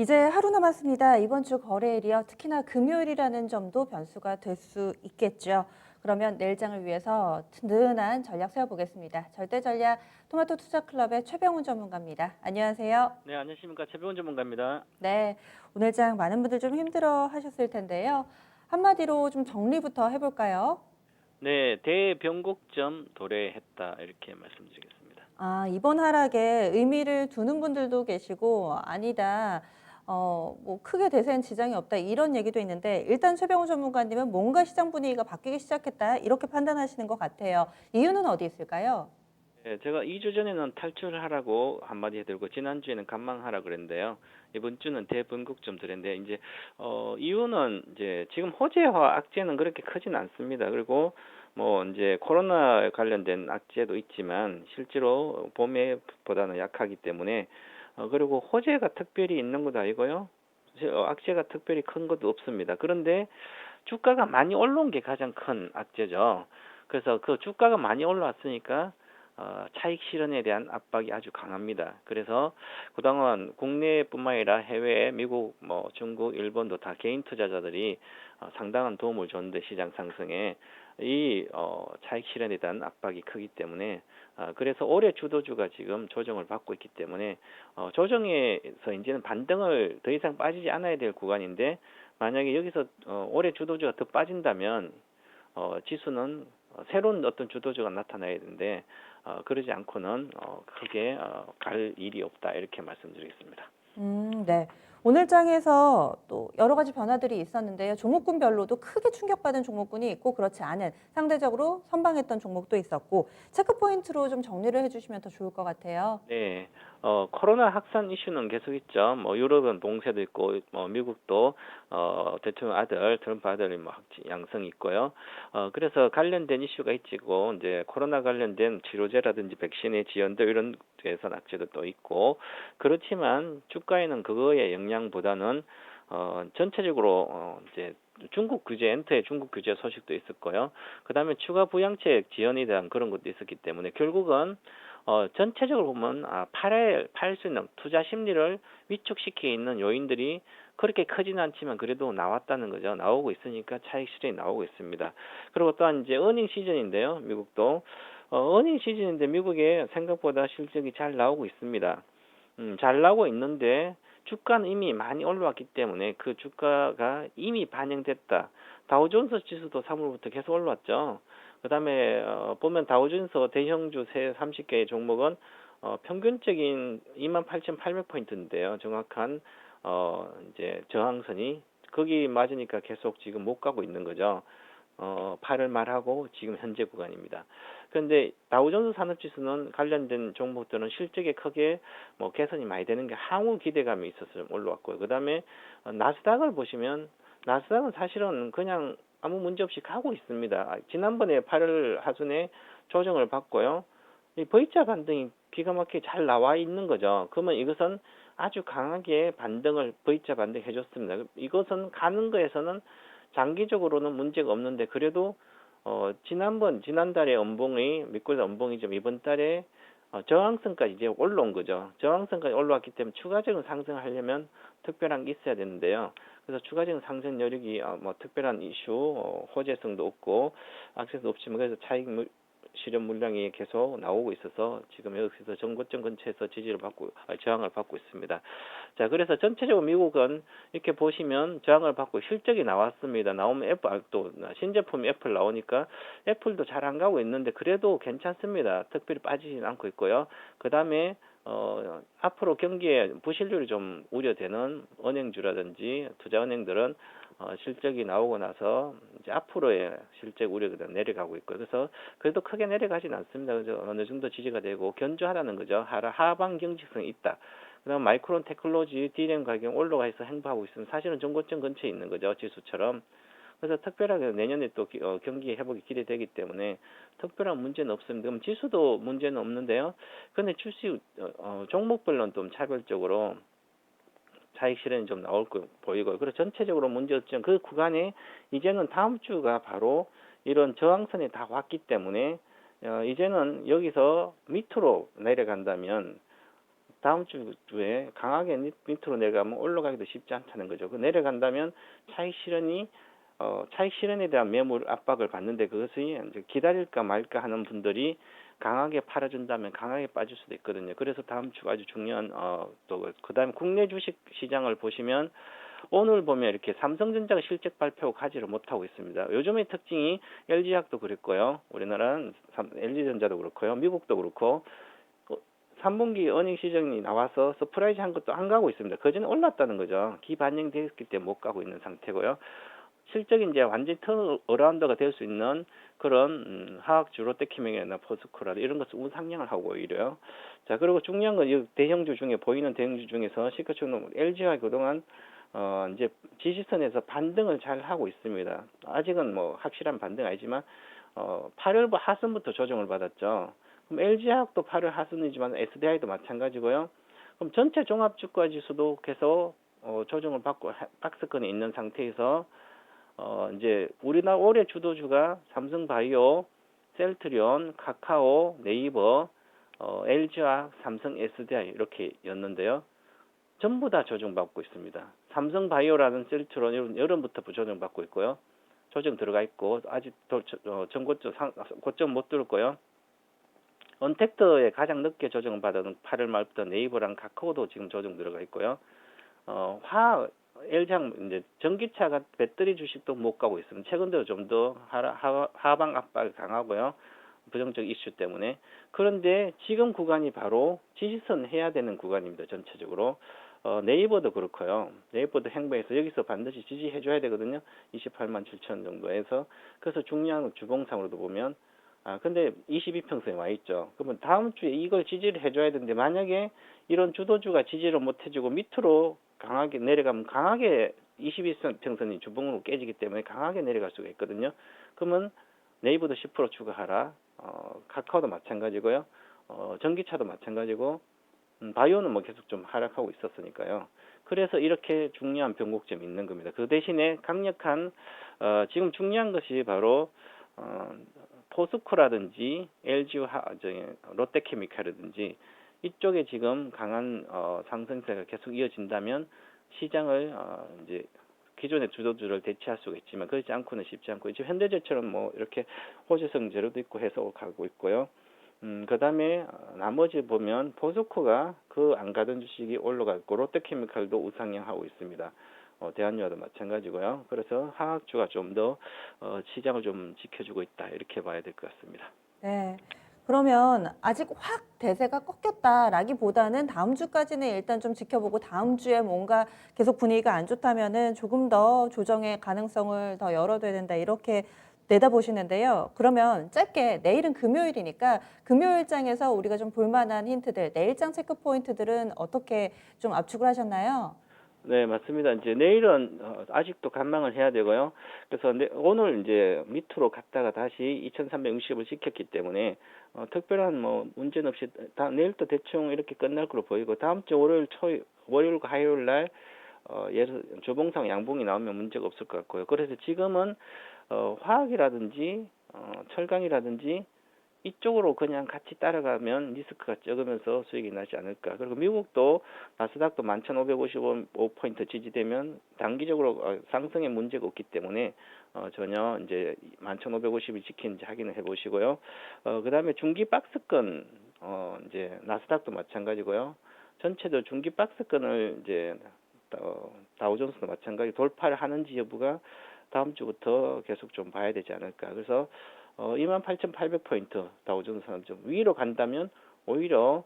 이제 하루 남았습니다. 이번 주 거래일이요. 특히나 금요일이라는 점도 변수가 될 수 있겠죠. 그러면 내일장을 위해서 든든한 전략 세워보겠습니다. 절대전략 토마토 투자클럽의 최병훈 전문가입니다. 안녕하세요. 네, 안녕하십니까. 최병원 전문가입니다. 네, 오늘장 많은 분들 좀 힘들어 하셨을 텐데요. 한마디로 좀 정리부터 해볼까요? 네, 대변곡점 도래했다. 이렇게 말씀드리겠습니다. 이번 하락에 의미를 두는 분들도 계시고 아니다. 뭐 크게 대세엔 지장이 없다 이런 얘기도 있는데 일단 최병우 전문가님은 뭔가 시장 분위기가 바뀌기 시작했다 이렇게 판단하시는 것 같아요. 이유는 어디 있을까요? 네, 제가 2주 전에는 탈출하라고 한마디 해드리고 지난주에는 관망하라 그랬는데요. 이번 주는 대변곡점 도래인데 이제 이유는 이제 지금 호재와 악재는 그렇게 크진 않습니다. 그리고 뭐 이제 코로나 관련된 악재도 있지만 실제로 봄에보다는 약하기 때문에 그리고 호재가 특별히 있는 것도 아니고요. 악재가 특별히 큰 것도 없습니다. 그런데 주가가 많이 올라온 게 가장 큰 악재죠. 그래서 그 주가가 많이 올라왔으니까 차익 실현에 대한 압박이 아주 강합니다. 그래서 그동안 국내뿐만 아니라 해외, 미국, 뭐 중국, 일본도 다 개인 투자자들이 상당한 도움을 줬는데 시장 상승에 이 차익 실현에 대한 압박이 크기 때문에 그래서 올해 주도주가 지금 조정을 받고 있기 때문에 조정에서 이제는 반등을 더 이상 빠지지 않아야 될 구간인데 만약에 여기서 올해 주도주가 더 빠진다면 지수는 새로운 어떤 주도주가 나타나야 되는데 그러지 않고는 크게 갈 일이 없다 이렇게 말씀드리겠습니다. 네. 오늘 장에서 또 여러 가지 변화들이 있었는데요. 종목군별로도 크게 충격받은 종목군이 있고 그렇지 않은 상대적으로 선방했던 종목도 있었고 체크 포인트로 좀 정리를 해주시면 더 좋을 것 같아요. 네, 코로나 확산 이슈는 계속 있죠. 뭐 유럽은 봉쇄도 있고, 뭐 미국도 대통령 아들, 트럼프 아들이 뭐 양성이 있고요. 그래서 관련된 이슈가 있지고 이제 코로나 관련된 치료제라든지 백신의 지연도 이런 데서 악재도 또 있고 그렇지만 주가에는 그거의 영향보다는 전체적으로 이제 중국 규제, 엔터의 중국 규제 소식도 있었고요. 그다음에 추가 부양책 지연에 대한 그런 것도 있었기 때문에 결국은 전체적으로 보면 팔 수 있는 투자 심리를 위축시키고 있는 요인들이 그렇게 크지는 않지만 그래도 나왔다는 거죠. 나오고 있으니까 차익 실현이 나오고 있습니다. 그리고 또한 이제 어닝 시즌인데요. 미국도 어닝 시즌인데 미국에 생각보다 실적이 잘 나오고 있습니다. 잘 나오고 있는데 주가는 이미 많이 올라왔기 때문에 그 주가가 이미 반영됐다. 다우존스 지수도 3월부터 계속 올라왔죠. 그다음에 보면 다우존스 대형주 세 30개의 종목은 평균적인 28,800포인트인데요. 정확한 이제 저항선이 거기 맞으니까 계속 지금 못 가고 있는 거죠. 8월 말하고 지금 현재 구간입니다. 그런데 다우존스 산업지수는 관련된 종목들은 실적에 크게 뭐 개선이 많이 되는 게 향후 기대감이 있어서 올라왔고요. 그다음에 나스닥을 보시면 나스닥은 사실은 그냥 아무 문제 없이 가고 있습니다. 지난번에 8월 하순에 조정을 받고요. 이 V자 반등이 기가 막히게 잘 나와 있는 거죠. 그러면 이것은 아주 강하게 반등을 V자 반등 해줬습니다. 이것은 가는 거에서는 장기적으로는 문제가 없는데 그래도 지난달에 연봉이 미국의 연봉이 좀 이번 달에 저항선까지 이제 올라온 거죠. 저항선까지 올라왔기 때문에 추가적인 상승을 하려면 특별한 게 있어야 되는데요. 그래서 추가적인 상승 여력이 뭐 특별한 이슈, 호재성도 없고 악세도 없지만 그래서 차익 실현 물량이 계속 나오고 있어서 지금 여기서 정고점 근처에서 저항을 받고 있습니다. 자, 그래서 전체적으로 미국은 이렇게 보시면 저항을 받고 실적이 나왔습니다. 나오면 또 신제품 애플 나오니까 애플도 잘 안 가고 있는데 그래도 괜찮습니다. 특별히 빠지진 않고 있고요. 그 다음에 앞으로 경기에 부실률이 좀 우려되는 은행주라든지 투자은행들은 실적이 나오고 나서 이제 앞으로의 실적 우려가 내려가고 있고 그래서 그래도 크게 내려가진 않습니다. 그래서 어느 정도 지지가 되고 견조하다는 거죠. 하방 경직성이 있다. 그다음 마이크론 테크놀로지 D램 가격 올라가서 행보하고 있으면 사실은 정고점 근처에 있는 거죠. 지수처럼. 그래서 특별하게 내년에 또 경기 회복이 기대되기 때문에 특별한 문제는 없습니다. 그럼 지수도 문제는 없는데요. 근데 주식 종목별로는 좀 차별적으로 차익 실현이 좀 나올 거 보이고요. 그래서 전체적으로 문제 없지만 그 구간에 이제는 다음 주가 바로 이런 저항선에 다 왔기 때문에 이제는 여기서 밑으로 내려간다면 다음 주에 강하게 밑으로 내려가면 올라가기도 쉽지 않다는 거죠. 그 내려간다면 차익 실현에 대한 매물 압박을 받는데 그것이 이제 기다릴까 말까 하는 분들이 강하게 팔아준다면 강하게 빠질 수도 있거든요. 그래서 다음 주 아주 중요한 또 그다음 국내 주식 시장을 보시면 오늘 보면 이렇게 삼성전자가 실적 발표 가지를 못하고 있습니다. 요즘의 특징이 LG화학도 그랬고요. 우리나라는 LG전자도 그렇고요. 미국도 그렇고 3분기 어닝 시즌이 나와서 서프라이즈 한 것도 안 가고 있습니다. 그전에 올랐다는 거죠. 기반영됐기 때문에 못 가고 있는 상태고요. 실적이 이제 완전히 턴어라운드가 될 수 있는 그런 화학주 롯데케미칼이나 포스코라 이런 것을 우상향을 하고 오히려 자 그리고 중요한 건 이 대형주 중에 보이는 대형주 중에서 시가총액 LG가 그동안 이제 지지선에서 반등을 잘 하고 있습니다. 아직은 뭐 확실한 반등 아니지만 8월 하순부터 조정을 받았죠. 그럼 LG화학도 8월 하순이지만 SDI도 마찬가지고요. 그럼 전체 종합주가 지수도 계속 조정을 받고 박스권에 있는 상태에서 이제 우리나라 올해 주도주가 삼성바이오, 셀트리온, 카카오, 네이버, LG화학, 삼성 SDI 이렇게였는데요. 전부 다 조정받고 있습니다. 삼성바이오라는 셀트리온 여름부터 조정받고 있고요. 조정 들어가 있고 아직도 고점 못 뚫었고요. 언택트에 가장 늦게 조정받은 8월 말부터 네이버랑 카카오도 지금 조정 들어가 있고요. LG랑 이제 전기차가 배터리 주식도 못 가고 있습니다. 최근 들어 좀 더 하방 압박이 강하고요. 부정적 이슈 때문에. 그런데 지금 구간이 바로 지지선 해야 되는 구간입니다. 전체적으로. 네이버도 그렇고요. 네이버도 행보해서 여기서 반드시 지지해 줘야 되거든요. 28만 7천 정도에서. 그래서 중요한 주봉상으로도 보면 근데 22평선에 와 있죠. 그러면 다음 주에 이걸 지지를 해줘야 되는데 만약에 이런 주도주가 지지를 못 해주고 밑으로 강하게 내려가면 강하게 22평선이 주봉으로 깨지기 때문에 강하게 내려갈 수가 있거든요. 그러면 네이버도 10% 추가하라. 카카오도 마찬가지고요. 전기차도 마찬가지고 바이오는 뭐 계속 좀 하락하고 있었으니까요. 그래서 이렇게 중요한 변곡점이 있는 겁니다. 그 대신에 강력한 지금 중요한 것이 바로 포스코라든지 롯데케미칼이라든지 이쪽에 지금 강한 상승세가 계속 이어진다면 시장을 이제 기존의 주도주를 대체할 수가 있지만 그렇지 않고는 쉽지 않고 지금 현대제처럼 뭐 이렇게 호재성 제로도 있고 해서 가고 있고요. 그다음에 나머지 보면 포스코가 그 안 가던 주식이 올라갔고 롯데케미칼도 우상향하고 있습니다. 대한유화도 마찬가지고요. 그래서 화학주가 좀 더 시장을 좀 지켜주고 있다 이렇게 봐야 될 것 같습니다. 네. 그러면 아직 확 대세가 꺾였다라기보다는 다음 주까지는 일단 좀 지켜보고 다음 주에 뭔가 계속 분위기가 안 좋다면은 조금 더 조정의 가능성을 더 열어둬야 된다 이렇게 내다보시는데요. 그러면 짧게 내일은 금요일이니까 금요일장에서 우리가 좀 볼만한 힌트들, 내일장 체크 포인트들은 어떻게 좀 압축을 하셨나요? 네, 맞습니다. 이제 내일은 아직도 관망을 해야 되고요. 그래서 오늘 이제 밑으로 갔다가 다시 2360을 지켰기 때문에 특별한 뭐 문제는 없이 내일도 대충 이렇게 끝날 거로 보이고 다음 주 월요일과 화요일 날 예를 주봉상 양봉이 나오면 문제가 없을 것 같고요. 그래서 지금은 화학이라든지 철강이라든지 이쪽으로 그냥 같이 따라가면 리스크가 적으면서 수익이 나지 않을까. 그리고 미국도 나스닥도 11,555포인트 지지되면 단기적으로 상승에 문제가 없기 때문에 전혀 이제 11,550이 지키는지 확인을 해보시고요. 그다음에 중기 박스권 이제 나스닥도 마찬가지고요. 전체도 중기 박스권을 이제 다우존스도 마찬가지 돌파를 하는지 여부가 다음 주부터 계속 좀 봐야 되지 않을까. 그래서 28,800포인트 다우존스는 좀 위로 간다면 오히려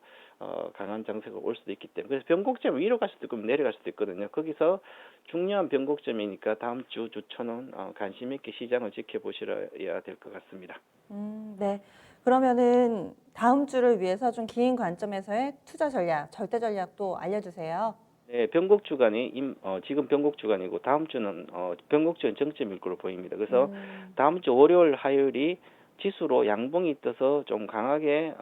강한 장세가 올 수도 있기 때문에 그래서 변곡점 위로 갈 수도 있고 내려갈 수도 있거든요. 거기서 중요한 변곡점이니까 다음 주 주초는 관심 있게 시장을 지켜보셔야 될 것 같습니다. 네. 그러면은 다음 주를 위해서 좀 긴 관점에서의 투자 전략, 절대 전략도 알려주세요. 네, 변곡 주간이 지금 변곡 주간이고 다음 주는 변곡주는 정점일 거로 보입니다. 그래서 다음 주 월요일, 화요일이 지수로 양봉이 떠서 좀 강하게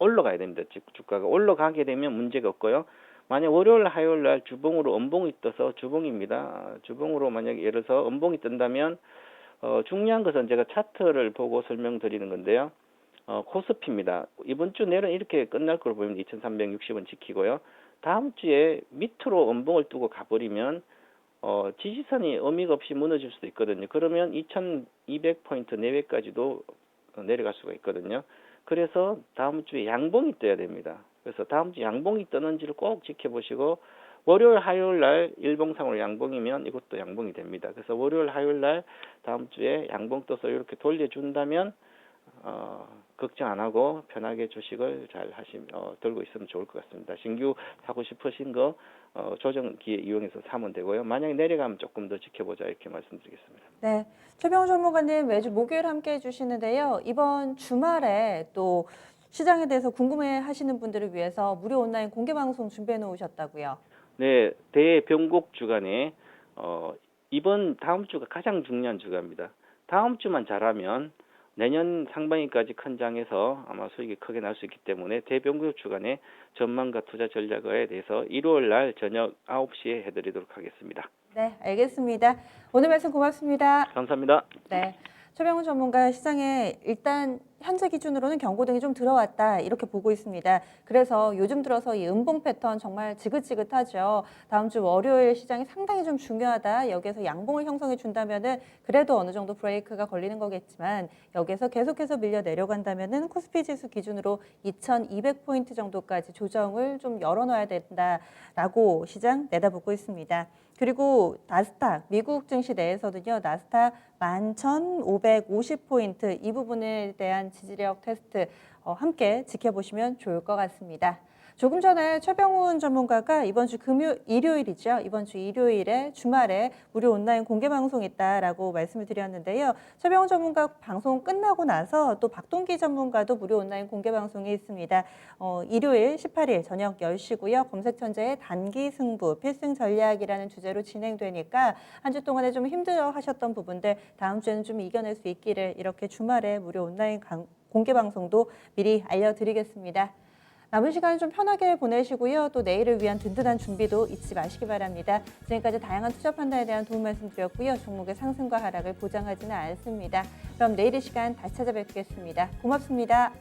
올라가야 됩니다. 주가가 올라가게 되면 문제가 없고요. 만약 월요일, 화요일 날 주봉으로 음봉이 떠서 주봉입니다. 주봉으로 만약에 예를 들어서 음봉이 뜬다면 중요한 것은 제가 차트를 보고 설명드리는 건데요. 코스피입니다. 이번 주 내일은 이렇게 끝날 걸로 보이면 2,360원 지키고요. 다음 주에 밑으로 음봉을 두고 가버리면 지지선이 의미가 없이 무너질 수도 있거든요. 그러면 2,200포인트 내외까지도 내려갈 수가 있거든요. 그래서 다음 주에 양봉이 떠야 됩니다. 그래서 다음 주 양봉이 뜨는지를 꼭 지켜보시고 월요일, 화요일 날 일봉상으로 양봉이면 이것도 양봉이 됩니다. 그래서 월요일, 화요일 날 다음 주에 양봉 떠서 이렇게 돌려준다면 걱정 안 하고 편하게 주식을 잘 들고 있으면 좋을 것 같습니다. 신규 사고 싶으신 거 조정 기회 이용해서 사면 되고요. 만약에 내려가면 조금 더 지켜보자 이렇게 말씀드리겠습니다. 네, 최병호 전문가님 매주 목요일 함께 해주시는데요. 이번 주말에 또 시장에 대해서 궁금해하시는 분들을 위해서 무료 온라인 공개 방송 준비해 놓으셨다고요. 네, 대변곡 주간에 이번 다음 주가 가장 중요한 주간입니다. 다음 주만 잘하면 내년 상반기까지 큰 장에서 아마 수익이 크게 날 수 있기 때문에 대변곡 주간에 전망과 투자 전략에 대해서 일요일 날 저녁 9시에 해드리도록 하겠습니다. 네, 알겠습니다. 오늘 말씀 고맙습니다. 감사합니다. 네, 최병훈 전문가 시장에 일단 현재 기준으로는 경고등이 좀 들어왔다 이렇게 보고 있습니다. 그래서 요즘 들어서 이 음봉 패턴 정말 지긋지긋하죠. 다음 주 월요일 시장이 상당히 좀 중요하다. 여기에서 양봉을 형성해 준다면은 그래도 어느 정도 브레이크가 걸리는 거겠지만 여기에서 계속해서 밀려 내려간다면은 코스피 지수 기준으로 2,200포인트 정도까지 조정을 좀 열어놔야 된다라고 시장 내다보고 있습니다. 그리고 나스닥, 미국 증시 내에서는요, 나스닥 11,550포인트 이 부분에 대한 지지력 테스트 함께 지켜보시면 좋을 것 같습니다. 조금 전에 최병훈 전문가가 이번 주 일요일이죠. 이번 주 일요일에 주말에 무료 온라인 공개 방송 있다라고 말씀을 드렸는데요. 최병훈 전문가 방송 끝나고 나서 또 박동기 전문가도 무료 온라인 공개 방송이 있습니다. 일요일 18일 저녁 10시고요. 검색천재의 단기 승부, 필승 전략이라는 주제로 진행되니까 한 주 동안에 좀 힘들어 하셨던 부분들 다음 주에는 좀 이겨낼 수 있기를 이렇게 주말에 무료 온라인 공개 방송도 미리 알려드리겠습니다. 남은 시간 좀 편하게 보내시고요. 또 내일을 위한 든든한 준비도 잊지 마시기 바랍니다. 지금까지 다양한 투자 판단에 대한 도움 말씀드렸고요. 종목의 상승과 하락을 보장하지는 않습니다. 그럼 내일 이 시간 다시 찾아뵙겠습니다. 고맙습니다.